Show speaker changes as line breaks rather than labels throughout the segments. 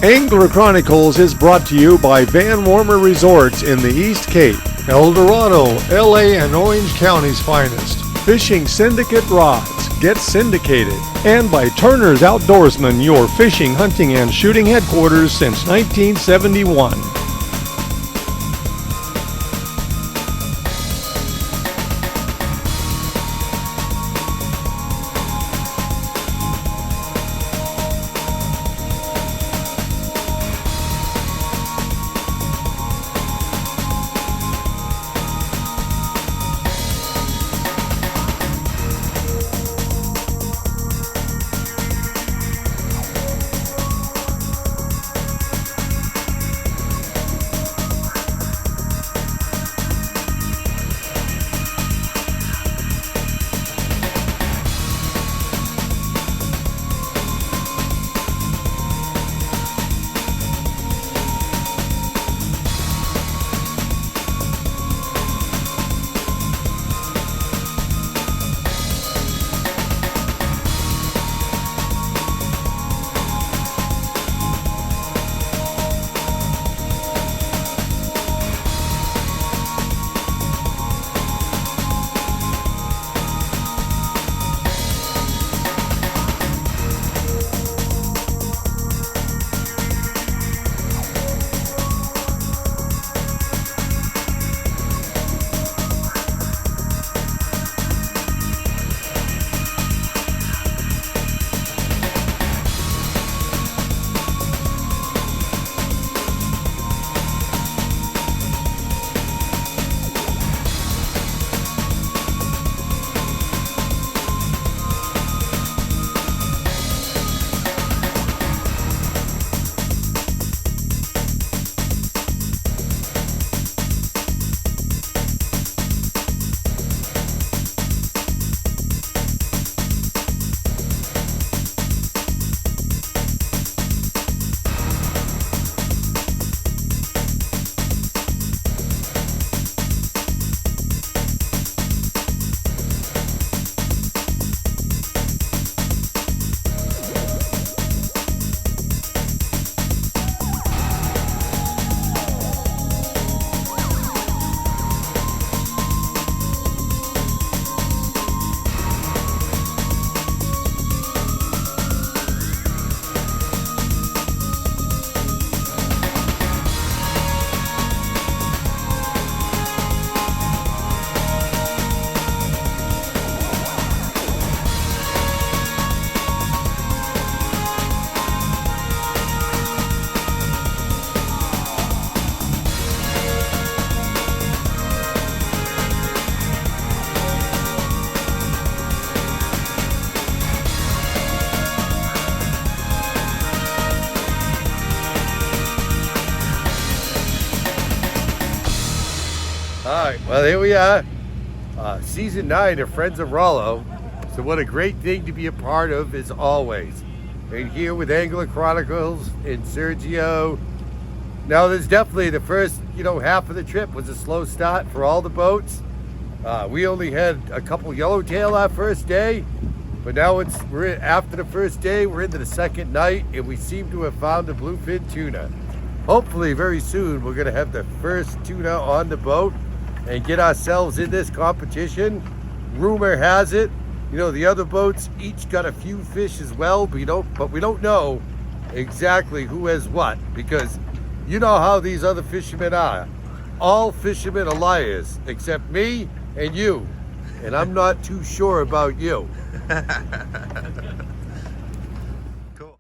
Angler Chronicles is brought to you by Van Warmer Resorts in the East Cape, El Dorado, LA and Orange County's finest, Fishing Syndicate Rods, get syndicated, and by Turner's Outdoorsman, your fishing, hunting, and shooting headquarters since 1971.
Alright, well here we are, season 9 of Friends of Rollo. So what a great thing to be a part of as always. And here with Angler Chronicles and Sergio. Now there's definitely the first, half of the trip was a slow start for all the boats. We only had a couple yellowtail our first day, but now after the first day, we're into the second night, and we seem to have found a bluefin tuna. Hopefully very soon we're gonna have the first tuna on the boat and get ourselves in this competition. Rumor has it, the other boats each got a few fish as well, but we don't know exactly who has what, because you know how these other fishermen are. All fishermen are liars, except me and you. And I'm not too sure about you.
Cool.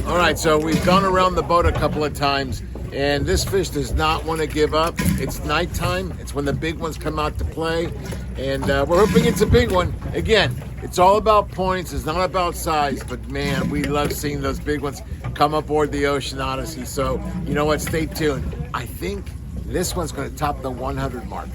All right, so we've gone around the boat a couple of times, and this fish does not want to give up. It's nighttime. It's when the big ones come out to play, and we're hoping it's a big one. Again, It's all about points. It's not about size. But man, we love seeing those big ones come aboard the Ocean Odyssey. So you know what? Stay tuned. I think this one's going to top the 100 mark.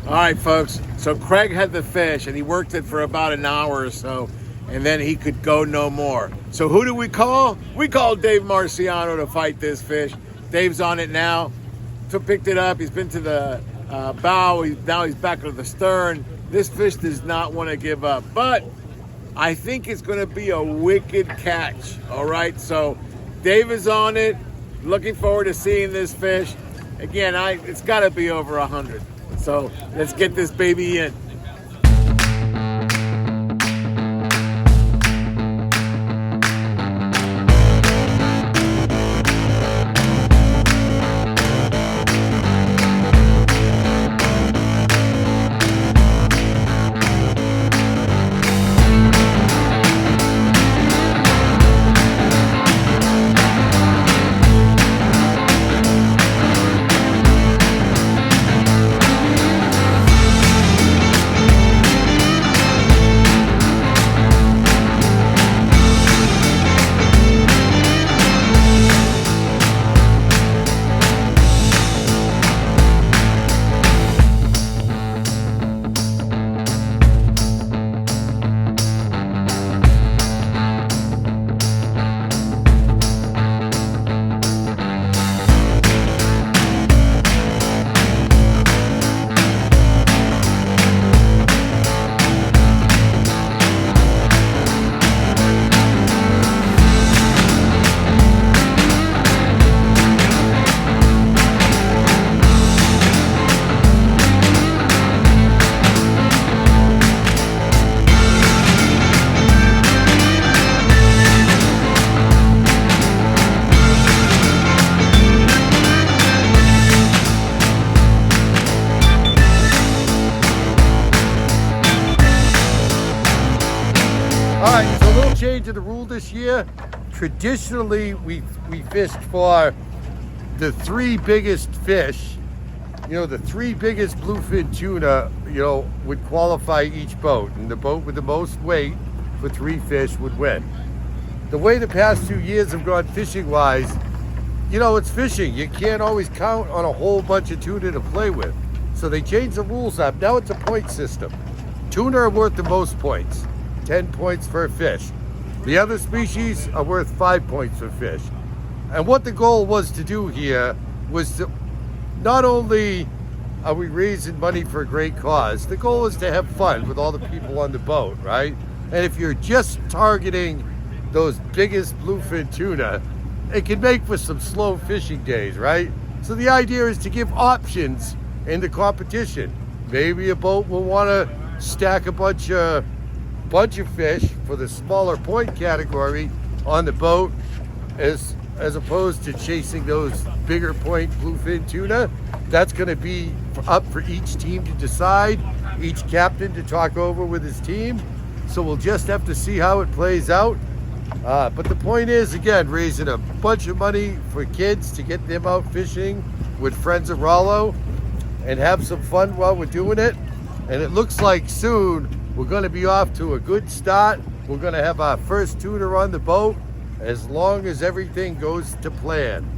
All right, folks, so Craig had the fish, and he worked it for about an hour or so, and then he could go no more. So who do we call? We called Dave Marciano to fight this fish. Dave's on it now. So picked it up. He's been to the bow. Now he's back to the stern. This fish does not want to give up, but I think it's going to be a wicked catch. All right, so Dave is on it. Looking forward to seeing this fish. Again, it's got to be over 100. So let's get this baby in.
Alright, so a little change of the rule this year. Traditionally, we fished for the three biggest fish. You know, the three biggest bluefin tuna, you know, would qualify each boat. And the boat with the most weight for three fish would win. The way the past 2 years have gone fishing-wise, you know, it's fishing. You can't always count on a whole bunch of tuna to play with. So they changed the rules up. Now it's a point system. Tuna are worth the most points, 10 points per fish. The other species are worth 5 points per fish. And what the goal was to do here was to, not only are we raising money for a great cause, the goal is to have fun with all the people on the boat, right? And if you're just targeting those biggest bluefin tuna, it can make for some slow fishing days, right? So the idea is to give options in the competition. Maybe a boat will want to stack a bunch of fish for the smaller point category on the boat as opposed to chasing those bigger point bluefin tuna. That's going to be up for each team to decide, each captain to talk over with his team. So we'll just have to see how it plays out. But the point is, again, raising a bunch of money for kids to get them out fishing with friends of Rollo and have some fun while we're doing it. And it looks like soon we're going to be off to a good start. We're going to have our first tuna on the boat as long as everything goes to plan.